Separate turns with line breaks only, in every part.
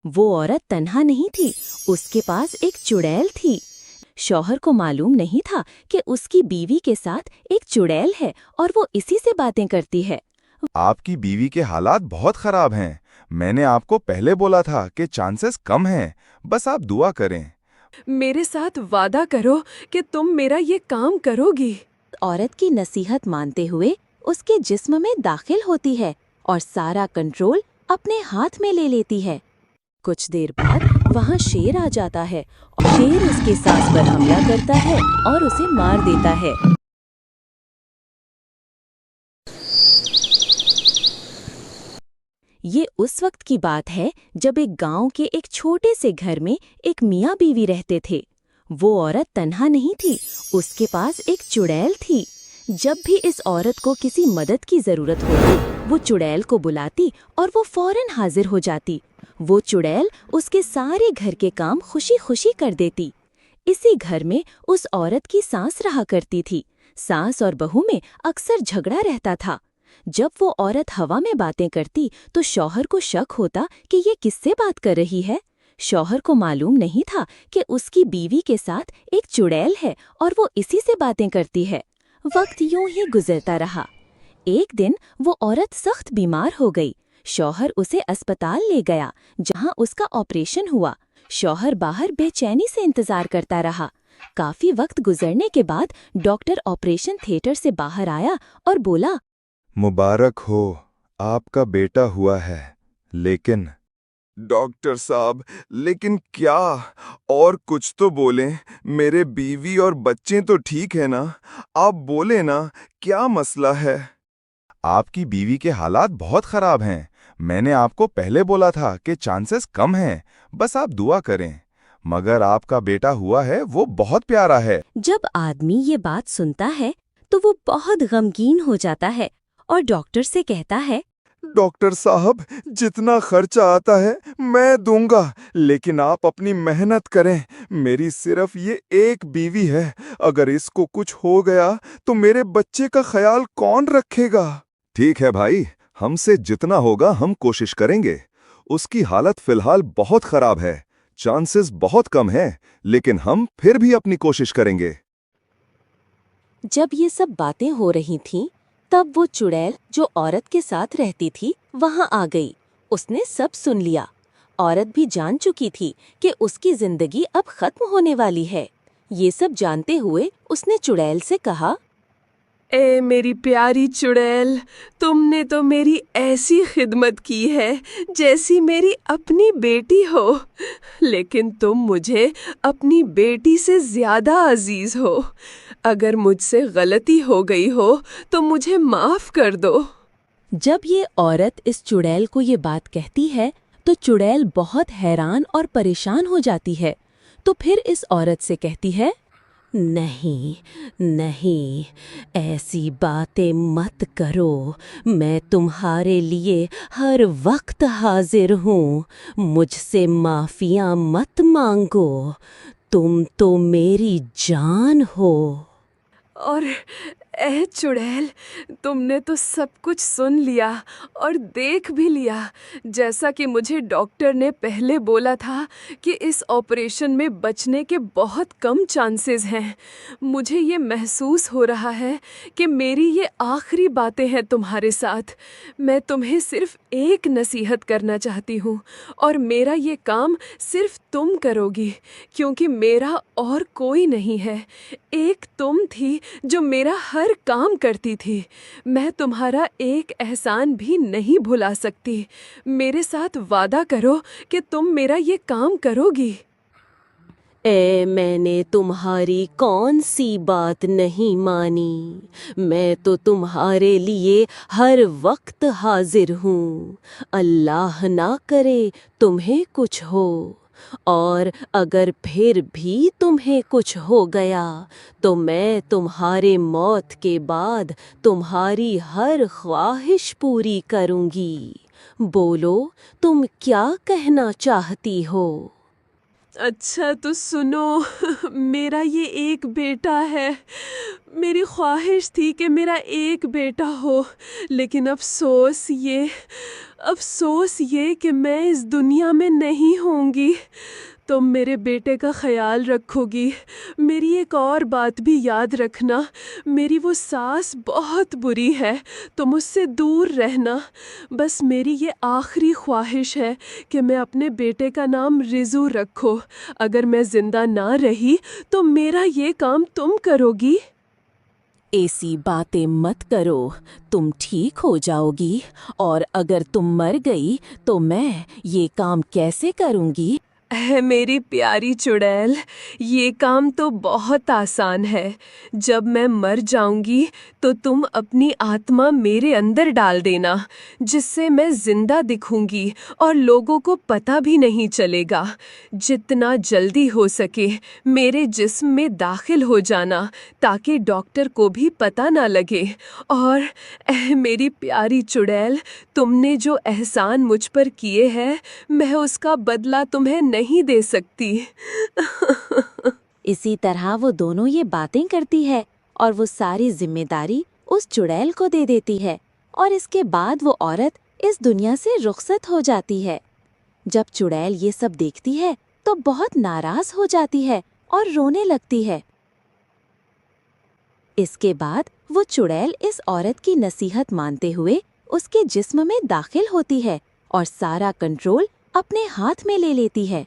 वो औरत तन्हा नहीं थी, उसके पास एक चुड़ैल थी। शौहर को मालूम नहीं था कि उसकी बीवी के साथ एक चुड़ैल है और वो इसी से बातें करती है।
आपकी बीवी के हालात बहुत खराब हैं। मैंने आपको पहले बोला था कि चांसेस कम हैं, बस आप दुआ करें।
मेरे साथ वादा करो कि तुम मेरा ये काम करोगी।
औरत की नसीहत मानते हुए उसके जिस्म में दाखिल होती है और सारा कंट्रोल अपने हाथ में ले लेती है। कुछ देर बाद वहाँ शेर आ जाता है और शेर उसके सांस पर हमला करता है और उसे मार देता है। ये उस वक्त की बात है जब एक गांव के एक छोटे से घर में एक मियाँ बीवी रहते थे। वो औरत तन्हा नहीं थी, उसके पास एक चुड़ैल थी। जब भी इस औरत को किसी मदद की जरूरत होती, वो चुड़ैल को बुलाती और वो फौरन हाजिर हो जाती। वो चुड़ैल उसके सारे घर के काम खुशी खुशी कर देती। इसी घर में उस औरत की सास रहा करती थी। सास और बहू में अक्सर झगड़ा रहता था। जब वो औरत हवा में बातें करती तो शौहर को शक होता कि ये किससे बात कर रही है। शौहर को मालूम नहीं था कि उसकी बीवी के साथ एक चुड़ैल है और वो इसी से बातें करती है। वक्त यूं ही गुजरता रहा। एक दिन वो औरत सख्त बीमार हो गई। शौहर उसे अस्पताल ले गया, जहां उसका ऑपरेशन हुआ। शौहर बाहर बेचैनी से इंतजार करता रहा। काफी वक्त गुजरने के बाद डॉक्टर ऑपरेशन थिएटर से बाहर आया और बोला,
मुबारक हो, आपका बेटा हुआ है। लेकिन डॉक्टर साहब, लेकिन क्या? और कुछ तो बोलें। मेरे बीवी और बच्चे तो ठीक है ना? आप बोले ना, क्या मसला है? आपकी बीवी के हालात बहुत खराब हैं। मैंने आपको पहले बोला था कि चांसेस कम हैं, बस आप दुआ करें। मगर आपका बेटा हुआ है, वो बहुत प्यारा है।
जब आदमी ये बात सुनता है तो वो बहुत गमगीन हो जाता है और डॉक्टर से कहता है,
डॉक्टर साहब, जितना खर्चा आता है मैं दूंगा, लेकिन आप अपनी मेहनत करें। मेरी सिर्फ ये एक बीवी है। अगर इसको कुछ हो गया तो मेरे बच्चे का ख्याल कौन रखेगा? ठीक है भाई, हमसे जितना होगा हम कोशिश करेंगे। उसकी हालत फिलहाल बहुत खराब है, चांसेस बहुत कम हैं, लेकिन हम फिर भी अपनी कोशिश करेंगे।
जब ये सब बातें हो रही थीं, तब वो चुड़ैल जो औरत के साथ रहती थी वहां आ गई। उसने सब सुन लिया। औरत भी जान चुकी थी कि उसकी जिंदगी अब खत्म होने वाली है। ये सब जानते हुए उसने चुड़ैल से कहा,
ए मेरी प्यारी चुड़ैल, तुमने तो मेरी ऐसी खिदमत की है जैसी मेरी अपनी बेटी हो। लेकिन तुम मुझे अपनी बेटी से ज्यादा अजीज हो। अगर मुझसे गलती हो गई हो तो मुझे माफ कर दो।
जब ये औरत इस चुड़ैल को ये बात कहती है तो चुड़ैल बहुत हैरान और परेशान हो जाती है। तो फिर इस औरत से कहती है, नहीं नहीं, ऐसी बातें मत करो। मैं तुम्हारे लिए हर वक्त हाजिर हूँ। मुझसे माफिया मत मांगो। तुम तो मेरी जान हो।
और ए चुड़ैल, तुमने तो सब कुछ सुन लिया और देख भी लिया। जैसा कि मुझे डॉक्टर ने पहले बोला था कि इस ऑपरेशन में बचने के बहुत कम चांसेस हैं। मुझे ये महसूस हो रहा है कि मेरी ये आखिरी बातें हैं तुम्हारे साथ। मैं तुम्हें सिर्फ एक नसीहत करना चाहती हूँ और मेरा ये काम सिर्फ तुम करोगी, क्योंकि मेरा और कोई नहीं है। एक तुम थी जो मेरा हर काम करती थी। मैं तुम्हारा एक एहसान भी नहीं भुला सकती। मेरे साथ वादा करो कि तुम मेरा ये काम करोगी।
मैंने तुम्हारी कौन सी बात नहीं मानी। मैं तो तुम्हारे लिए हर वक्त हाजिर हूँ। अल्लाह ना करे तुम्हें कुछ हो, और अगर फिर भी तुम्हें कुछ हो गया तो मैं तुम्हारे मौत के बाद तुम्हारी हर ख्वाहिश पूरी करूँगी। बोलो, तुम क्या कहना चाहती हो?
अच्छा तो सुनो, मेरा ये एक बेटा है। मेरी ख्वाहिश थी कि मेरा एक बेटा हो, लेकिन अफसोस ये कि मैं इस दुनिया में नहीं होंगी। तुम मेरे बेटे का ख्याल रखोगी। मेरी एक और बात भी याद रखना, मेरी वो सास बहुत बुरी है, तुम उससे दूर रहना। बस मेरी ये आखिरी ख्वाहिश है कि मैं अपने बेटे का नाम रिजू रखो। अगर मैं जिंदा ना रही तो मेरा ये काम तुम करोगी।
ऐसी बातें मत करो, तुम ठीक हो जाओगी। और अगर तुम मर गई तो मैं ये काम कैसे करूँगी?
है मेरी प्यारी चुड़ैल, ये काम तो बहुत आसान है। जब मैं मर जाऊंगी तो तुम अपनी आत्मा मेरे अंदर डाल देना, जिससे मैं जिंदा दिखूंगी और लोगों को पता भी नहीं चलेगा। जितना जल्दी हो सके मेरे जिस्म में दाखिल हो जाना, ताकि डॉक्टर को भी पता ना लगे। और मेरी प्यारी चुड़ैल, तुमने जो एहसान मुझ पर किए हैं, मैं उसका बदला तुम्हें नहीं दे सकती।
इसी तरह वो दोनों ये बातें करती है और वो सारी जिम्मेदारी उस चुड़ैल को दे देती है। और इसके बाद वो औरत इस दुनिया से रुखसत हो जाती है। जब चुड़ैल ये सब देखती है तो बहुत नाराज हो जाती है और रोने लगती है। इसके बाद वो चुड़ैल इस औरत की नसीहत मानते हुए उसके जिस्म में दाखिल होती है और सारा कंट्रोल अपने हाथ में ले लेती है।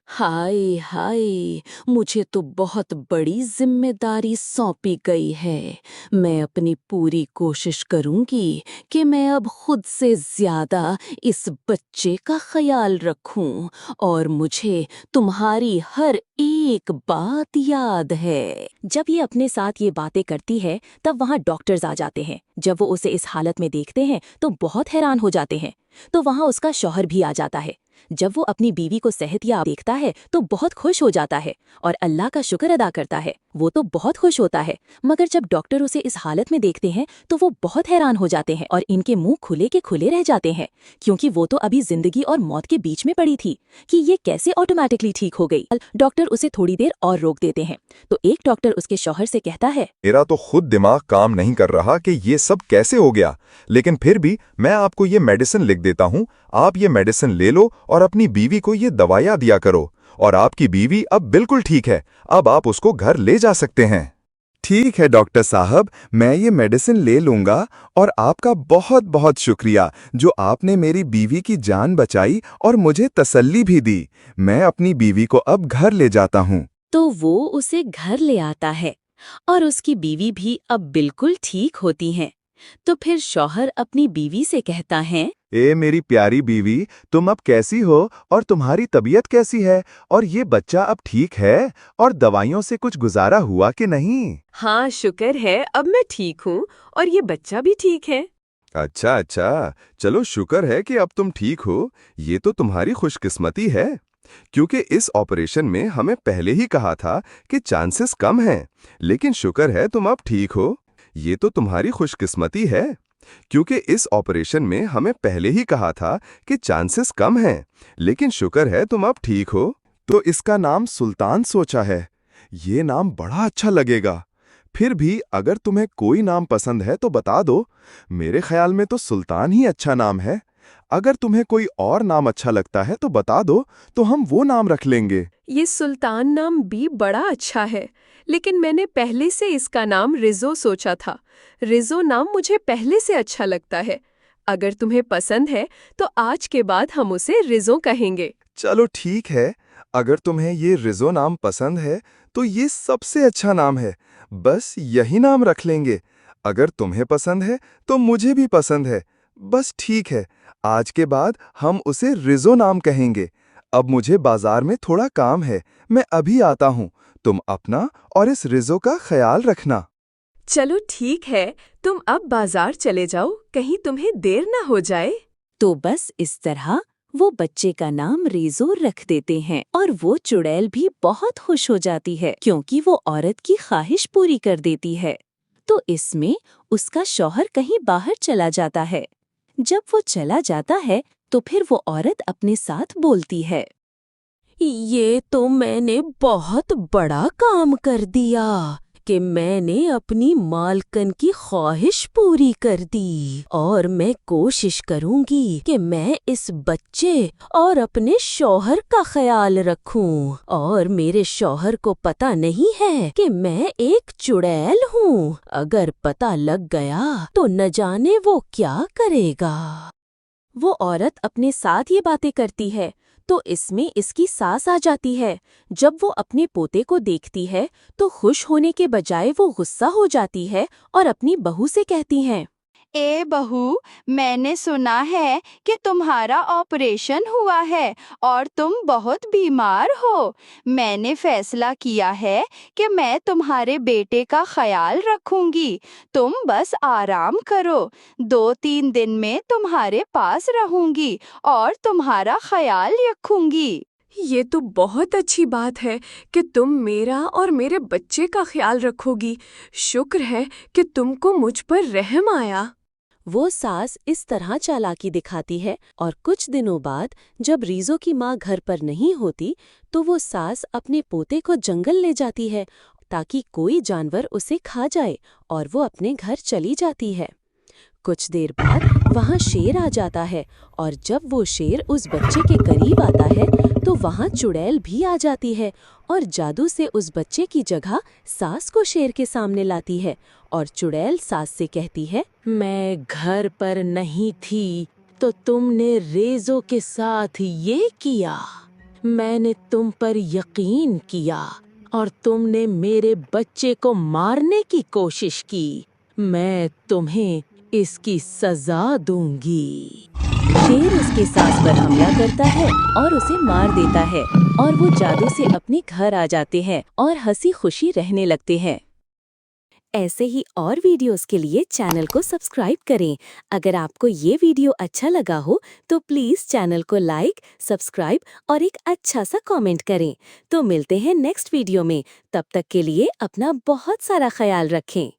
हाय हाय, मुझे तो बहुत बड़ी जिम्मेदारी सौंपी गई है। मैं अपनी पूरी कोशिश करूंगी कि मैं अब खुद से ज्यादा इस बच्चे का ख्याल रखूं। और मुझे तुम्हारी हर एक बात याद है। जब ये अपने साथ ये बातें करती है तब वहाँ डॉक्टर्स आ जाते हैं। जब वो उसे इस हालत में देखते हैं तो बहुत हैरान हो जाते हैं। तो वहाँ उसका शौहर भी आ जाता है। जब वो अपनी बीवी को सेहतयाब देखता है तो बहुत खुश हो जाता है और अल्लाह का शुक्र अदा करता है। वो तो बहुत खुश होता है, मगर जब डॉक्टर उसे इस हालत में देखते हैं तो वो बहुत हैरान हो जाते हैं और इनके मुंह खुले के खुले रह जाते हैं, क्योंकि वो तो अभी जिंदगी और मौत के बीच में पड़ी थी कि ये कैसे ऑटोमेटिकली ठीक हो गई। डॉक्टर उसे थोड़ी देर और रोक देते हैं। तो एक डॉक्टर उसके शौहर से कहता है,
मेरा तो खुद दिमाग काम नहीं कर रहा कि ये सब कैसे हो गया, लेकिन फिर भी मैं आपको ये मेडिसिन लिख देता हूँ। आप ये मेडिसिन ले लो और अपनी बीवी को ये दवाइयाँ दिया करो। और आपकी बीवी अब बिल्कुल ठीक है, अब आप उसको घर ले जा सकते हैं। ठीक है डॉक्टर साहब, मैं ये मेडिसिन ले लूंगा। और आपका बहुत बहुत शुक्रिया जो आपने मेरी बीवी की जान बचाई और मुझे तसल्ली भी दी। मैं अपनी बीवी को अब घर ले जाता हूँ।
तो वो उसे घर ले आता है और उसकी बीवी भी अब बिल्कुल ठीक होती हैं। तो फिर शौहर अपनी बीवी से कहता है,
ए मेरी प्यारी बीवी, तुम अब कैसी हो और तुम्हारी तबीयत कैसी है? और ये बच्चा अब ठीक है? और दवाइयों से कुछ गुजारा हुआ कि नहीं?
हाँ, शुक्र है, अब मैं ठीक हूँ और ये बच्चा भी ठीक है।
अच्छा अच्छा, चलो शुक्र है कि अब तुम ठीक हो। ये तो तुम्हारी खुशकिस्मती है, क्योंकि इस ऑपरेशन में हमें पहले ही कहा था कि चांसेस कम हैं, लेकिन शुक्र है तुम अब ठीक हो। ये तो तुम्हारी खुशकिस्मती है, क्योंकि इस ऑपरेशन में हमें पहले ही कहा था कि चांसेस कम हैं, लेकिन शुक्र है तुम अब ठीक हो। तो इसका नाम सुल्तान सोचा है। ये नाम बड़ा अच्छा लगेगा। फिर भी अगर तुम्हें कोई नाम पसंद है तो बता दो। मेरे ख्याल में तो सुल्तान ही अच्छा नाम है। अगर तुम्हें कोई और नाम अच्छा लगता है तो बता दो, तो हम वो नाम रख लेंगे।
ये सुल्तान नाम भी बड़ा अच्छा है, लेकिन मैंने पहले से इसका नाम रिजो सोचा था। रिजो नाम मुझे पहले से अच्छा लगता है। अगर तुम्हें पसंद है तो आज के बाद हम उसे रिजो कहेंगे।
चलो ठीक है, अगर तुम्हें ये रिजो नाम पसंद है तो ये सबसे अच्छा नाम है। बस यही नाम रख लेंगे। अगर तुम्हें पसंद है तो मुझे भी पसंद है। बस ठीक है, आज के बाद हम उसे रिजो नाम कहेंगे। अब मुझे बाजार में थोड़ा काम है, मैं अभी आता हूँ। तुम अपना और इस रिजो का ख्याल रखना।
चलो ठीक है, तुम अब बाजार चले जाओ, कहीं तुम्हें देर ना हो जाए।
तो बस इस तरह वो बच्चे का नाम रेजो रख देते हैं और वो चुड़ैल भी बहुत खुश हो जाती है क्योंकि वो औरत की ख्वाहिश पूरी कर देती है। तो इसमें उसका शौहर कहीं बाहर चला जाता है। जब वो चला जाता है तो फिर वो औरत अपने साथ बोलती है, ये तो मैंने बहुत बड़ा काम कर दिया कि मैंने अपनी मालकन की ख्वाहिश पूरी कर दी और मैं कोशिश करूंगी कि मैं इस बच्चे और अपने शौहर का ख्याल रखूं और मेरे शौहर को पता नहीं है कि मैं एक चुड़ैल हूँ। अगर पता लग गया तो न जाने वो क्या करेगा। वो औरत अपने साथ ये बातें करती है तो इसमें इसकी सास आ जाती है। जब वो अपने पोते को देखती है तो खुश होने के बजाय वो गुस्सा हो जाती है और अपनी बहू से कहती है,
ए बहू, मैंने सुना है कि तुम्हारा ऑपरेशन हुआ है और तुम बहुत बीमार हो। मैंने फैसला किया है कि मैं तुम्हारे बेटे का ख्याल रखूंगी। तुम बस आराम करो। 2-3 दिन में तुम्हारे पास रहूंगी और तुम्हारा ख्याल रखूंगी।
ये तो बहुत अच्छी बात है कि तुम मेरा और मेरे बच्चे का ख्याल रखोगी। शुक्र है कि तुमको मुझ पर रहम आया।
वो सास इस तरह चालाकी दिखाती है और कुछ दिनों बाद जब रीजो की माँ घर पर नहीं होती तो वो सास अपने पोते को जंगल ले जाती है ताकि कोई जानवर उसे खा जाए और वो अपने घर चली जाती है। कुछ देर बाद वहाँ शेर आ जाता है और जब वो शेर उस बच्चे के करीब आता है तो वहाँ चुड़ैल भी आ जाती है और जादू से उस बच्चे की जगह सास को शेर के सामने लाती है और चुड़ैल सास से कहती है, मैं घर पर नहीं थी तो तुमने रेजो के साथ ये किया। मैंने तुम पर यकीन किया और तुमने मेरे बच्चे को मारने की कोशिश की। मैं तुम्हें इसकी सजा दूंगी। शेर उसके सास पर हमला करता है और उसे मार देता है और वो जादू से अपने घर आ जाते हैं और हंसी खुशी रहने लगते हैं। ऐसे ही और वीडियोस के लिए चैनल को सब्सक्राइब करें। अगर आपको ये वीडियो अच्छा लगा हो तो प्लीज़ चैनल को लाइक, सब्सक्राइब और एक अच्छा सा कमेंट करें। तो मिलते हैं नेक्स्ट वीडियो में। तब तक के लिए अपना बहुत सारा ख्याल रखें।